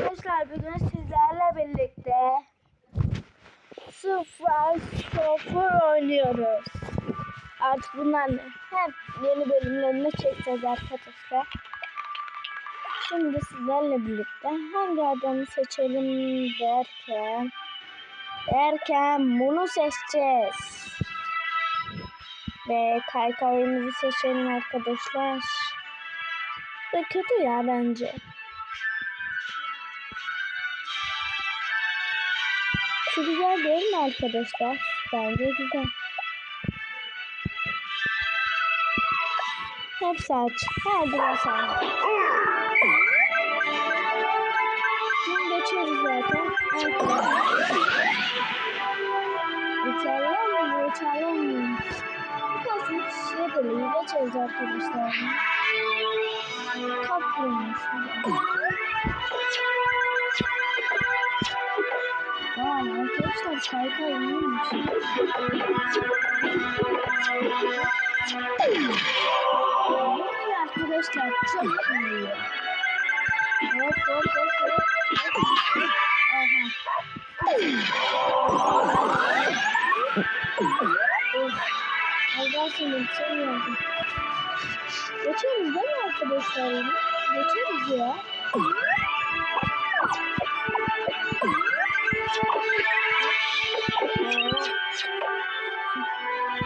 Arkadaşlar bugün sizlerle birlikte sıfır oynuyoruz. Artık bunların hep yeni bölümlerini çekeceğiz arkadaşlar. Şimdi sizlerle birlikte hangi adamı seçelim derken bunu seçeceğiz. Ve kaykayımızı seçelim arkadaşlar. Ve kötü ya bence. Şu güzel değil mi arkadaşlar? Bence güzel. Hepsi açık. Hadi basalım. Şimdi geçiyoruz zaten. Uçalım mı? Nasıl şey değil. Geçiyoruz arkadaşlar. Kapıymış. Arkadaşlar kaykay iyiymiş. Arkadaşlar çok iyi. Hop. Aha. Allah seni sevmiyorum. Geçeriz değil mi arkadaşlar? Geçeriz ya.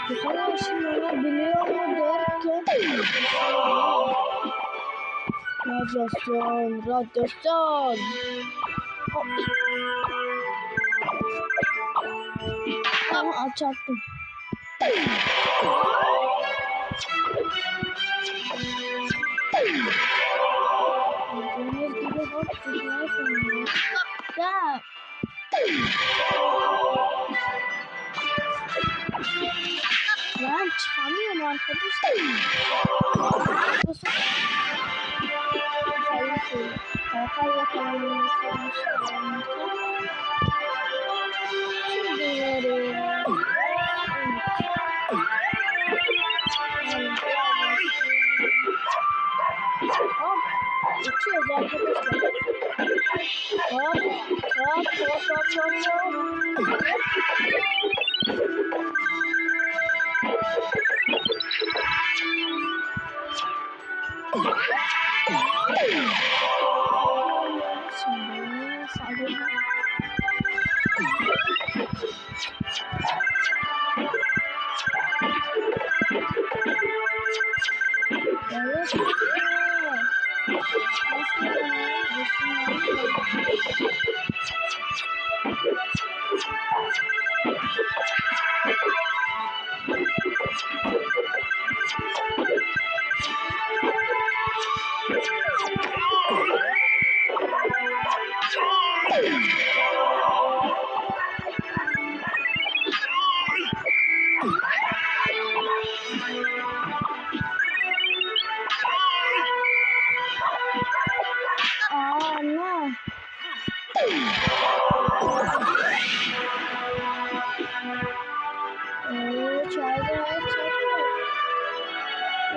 Güzel şimdi onu biliyor mu derken radyasyon ama açacaktım. Gördüğünüz gibi hop güzel konuyor. Ya ben çıkamıyorum arkadaşlar. Kaykay yakalamamız lazım. Şimdi veriyorum. Hop. Uçuyoruz arkadaşlar. Hop. Şimdi saldırma.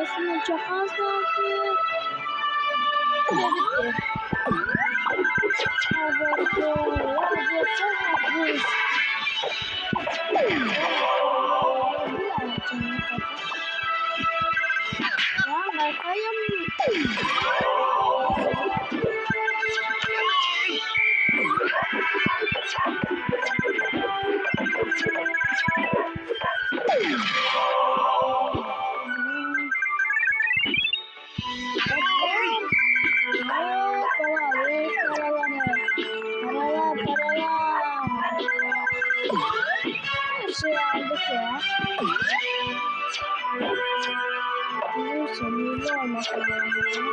Aslında çok az kaldı. Bitti. Şey aldık ya. Hızlı olması lazım.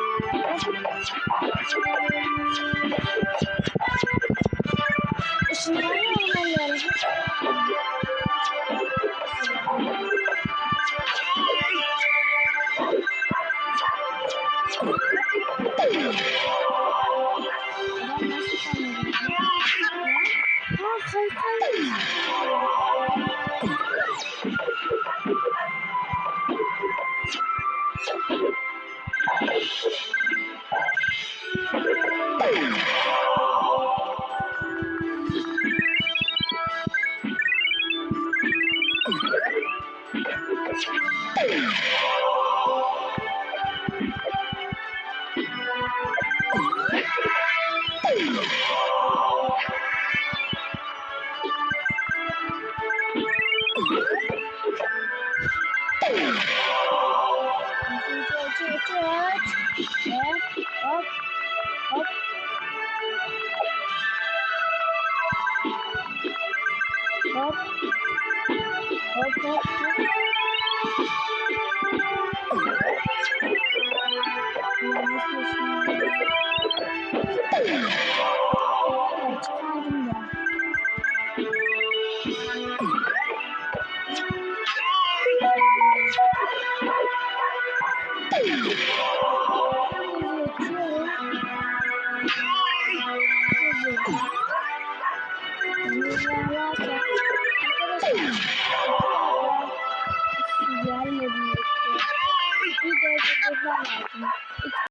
Işınlanma olmalı. Hop. Hop hop hop. Nasıl şimdi? Evet, çıkardım da. Gelmedi. Bir de lazım.